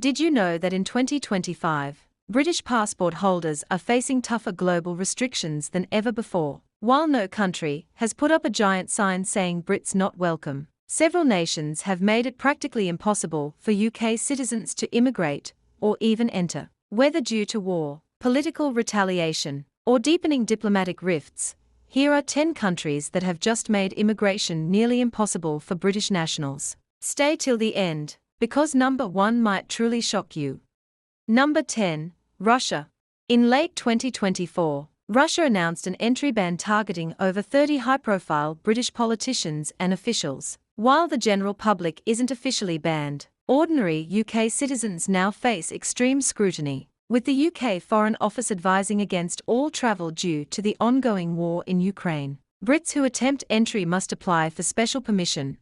Did you know that in 2025, British passport holders are facing tougher global restrictions than ever before? While no country has put up a giant sign saying Brits not welcome, several nations have made it practically impossible for UK citizens to immigrate or even enter. Whether due to war, political retaliation, or deepening diplomatic rifts, here are 10 countries that have just made immigration nearly impossible for British nationals. Stay till the end, because number 1 might truly shock you. Number 10, Russia. In late 2024, Russia announced an entry ban targeting over 30 high-profile British politicians and officials. While the general public isn't officially banned, ordinary UK citizens now face extreme scrutiny, with the UK Foreign Office advising against all travel due to the ongoing war in Ukraine. Brits who attempt entry must apply for special permission,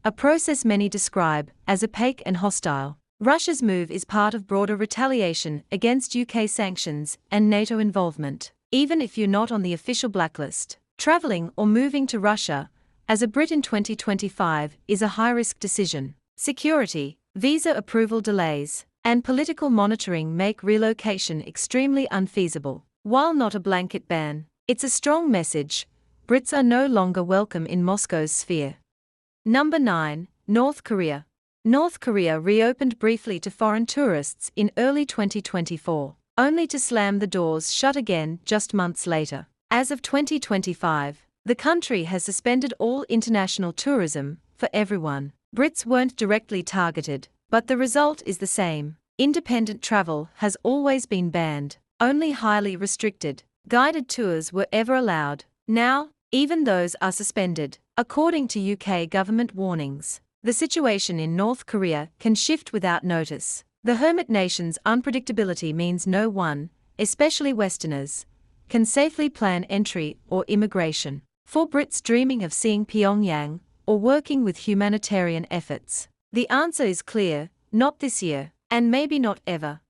a process many describe as opaque and hostile. Russia's move is part of broader retaliation against UK sanctions and NATO involvement. Even if you're not on the official blacklist, traveling or moving to Russia as a Brit in 2025 is a high-risk decision. Security, visa approval delays, and political monitoring make relocation extremely unfeasible. While not a blanket ban, it's a strong message. Brits are no longer welcome in Moscow's sphere. Number 9, North Korea. North Korea reopened briefly to foreign tourists in early 2024, only to slam the doors shut again just months later. As of 2025, the country has suspended all international tourism for everyone. Brits weren't directly targeted, but the result is the same. Independent travel has always been banned, only highly restricted, guided tours were ever allowed. Now, even those are suspended, according to UK government warnings. The situation in North Korea can shift without notice. The hermit nation's unpredictability means no one, especially Westerners, can safely plan entry or immigration. For Brits dreaming of seeing Pyongyang or working with humanitarian efforts, the answer is clear: not this year, and maybe not ever.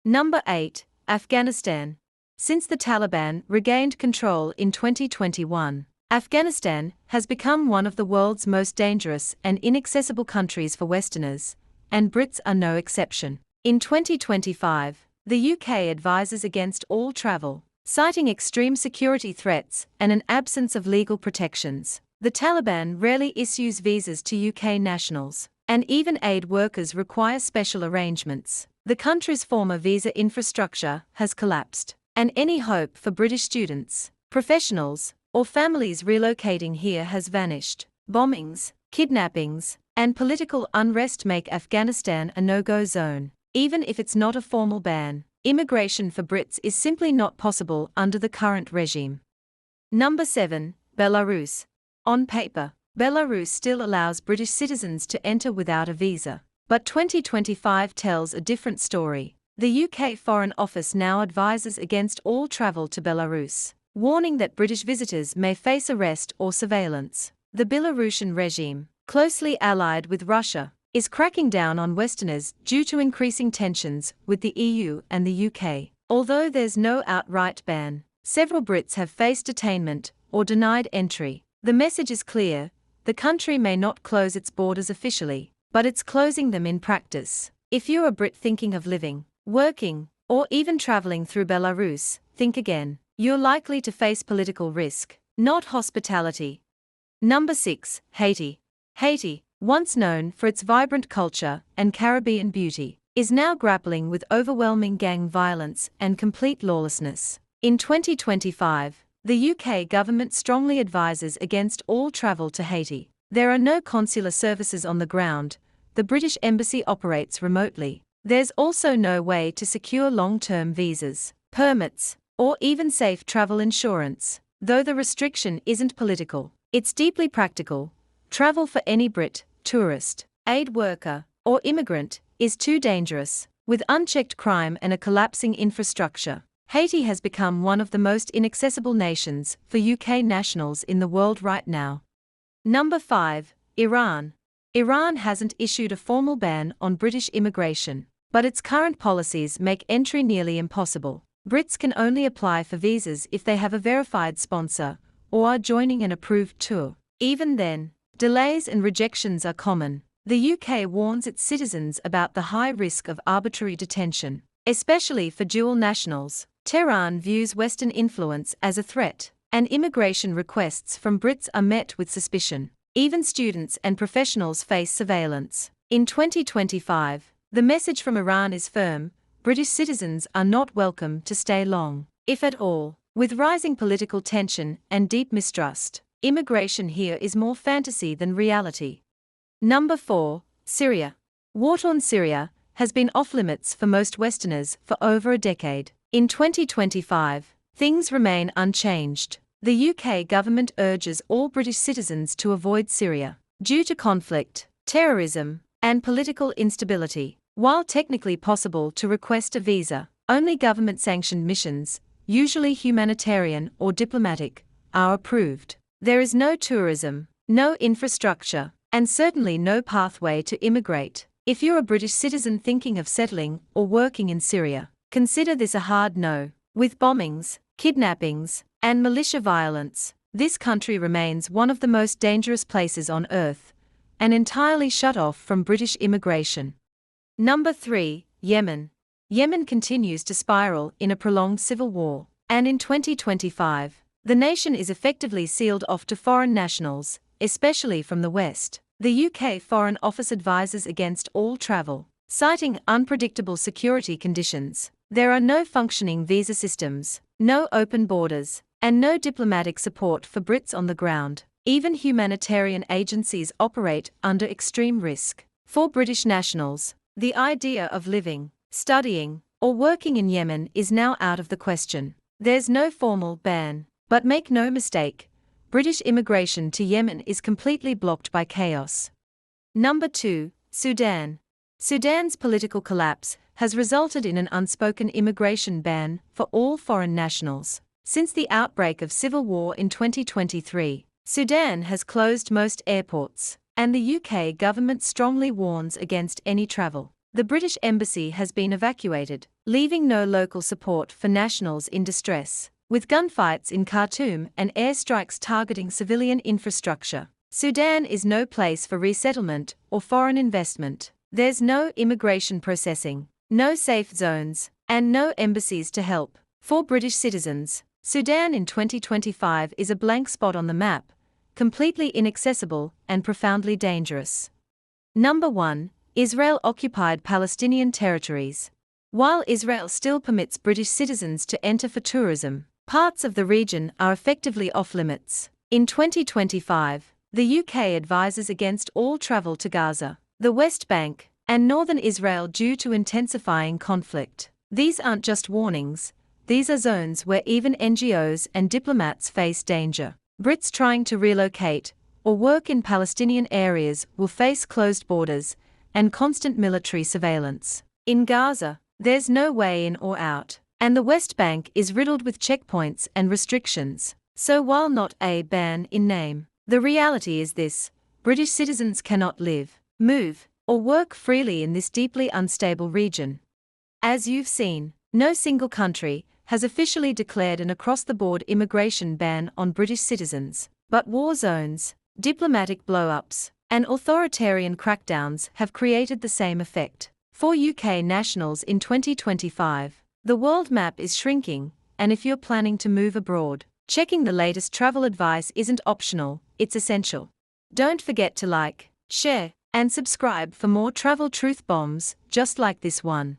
Number 8, Afghanistan. Since the Taliban regained control in 2021, Afghanistan has become one of the world's most dangerous and inaccessible countries for Westerners, and Brits are no exception. In 2025, the UK advises against all travel, citing extreme security threats and an absence of legal protections. The Taliban rarely issues visas to UK nationals, and even aid workers require special arrangements. The country's former visa infrastructure has collapsed, and any hope for British students, professionals, or families relocating here has vanished. Bombings, kidnappings, and political unrest make Afghanistan a no-go zone. Even if it's not a formal ban, immigration for Brits is simply not possible under the current regime. Number 7, Belarus. On paper, Belarus still allows British citizens to enter without a visa, but 2025 tells a different story. The UK Foreign Office now advises against all travel to Belarus, warning that British visitors may face arrest or surveillance. The Belarusian regime, closely allied with Russia, is cracking down on Westerners due to increasing tensions with the EU and the UK. Although there's no outright ban, several Brits have faced detainment or denied entry. The message is clear: the country may not close its borders officially, but it's closing them in practice. If you're a Brit thinking of living, working, or even traveling through Belarus, think again. You're likely to face political risk, not hospitality. Number 6, Haiti. Haiti, once known for its vibrant culture and Caribbean beauty, is now grappling with overwhelming gang violence and complete lawlessness. In 2025, the UK government strongly advises against all travel to Haiti. There are no consular services on the ground. The British Embassy operates remotely. There's also no way to secure long-term visas, permits, or even safe travel insurance. Though the restriction isn't political, it's deeply practical. Travel for any Brit, tourist, aid worker, or immigrant is too dangerous. With unchecked crime and a collapsing infrastructure, Haiti has become one of the most inaccessible nations for UK nationals in the world right now. Number 5, Iran. Iran hasn't issued a formal ban on British immigration, but its current policies make entry nearly impossible. Brits can only apply for visas if they have a verified sponsor or are joining an approved tour. Even then, delays and rejections are common. The UK warns its citizens about the high risk of arbitrary detention, especially for dual nationals. Tehran views Western influence as a threat, and immigration requests from Brits are met with suspicion. Even students and professionals face surveillance. In 2025, the message from Iran is firm: British citizens are not welcome to stay long, if at all. With rising political tension and deep mistrust, immigration here is more fantasy than reality. Number 4. Syria. War-torn Syria has been off-limits for most Westerners for over a decade. In 2025, things remain unchanged. The UK government urges all British citizens to avoid Syria due to conflict, terrorism, and political instability. While technically possible to request a visa, only government-sanctioned missions, usually humanitarian or diplomatic, are approved. There is no tourism, no infrastructure, and certainly no pathway to immigrate. If you're a British citizen thinking of settling or working in Syria, consider this a hard no. With bombings, kidnappings, and militia violence, this country remains one of the most dangerous places on earth, and entirely shut off from British immigration. Number 3. Yemen. Yemen continues to spiral in a prolonged civil war, and in 2025, the nation is effectively sealed off to foreign nationals, especially from the West. The UK Foreign Office advises against all travel, citing unpredictable security conditions. There are no functioning visa systems, no open borders, and no diplomatic support for Brits on the ground. Even humanitarian agencies operate under extreme risk. For British nationals, the idea of living, studying, or working in Yemen is now out of the question. There's no formal ban, but make no mistake, British immigration to Yemen is completely blocked by chaos. Number 2. Sudan. Sudan's political collapse has resulted in an unspoken immigration ban for all foreign nationals. Since the outbreak of civil war in 2023, Sudan has closed most airports, and the UK government strongly warns against any travel. The British embassy has been evacuated, leaving no local support for nationals in distress. With gunfights in Khartoum and airstrikes targeting civilian infrastructure, Sudan is no place for resettlement or foreign investment. There's no immigration processing, no safe zones, and no embassies to help. For British citizens, Sudan in 2025 is a blank spot on the map, completely inaccessible and profoundly dangerous. Number 1. Israel-occupied Palestinian territories. While Israel still permits British citizens to enter for tourism, parts of the region are effectively off-limits. In 2025, the UK advises against all travel to Gaza, the West Bank, and northern Israel due to intensifying conflict. These aren't just warnings, these are zones where even NGOs and diplomats face danger. Brits trying to relocate or work in Palestinian areas will face closed borders and constant military surveillance. In Gaza, there's no way in or out, and the West Bank is riddled with checkpoints and restrictions. So while not a ban in name, the reality is this: British citizens cannot live, move, or work freely in this deeply unstable region. As you've seen, no single country has officially declared an across-the-board immigration ban on British citizens, but war zones, diplomatic blow-ups, and authoritarian crackdowns have created the same effect. For UK nationals in 2025, the world map is shrinking, and if you're planning to move abroad, checking the latest travel advice isn't optional, it's essential. Don't forget to like, share, and subscribe for more travel truth bombs just like this one.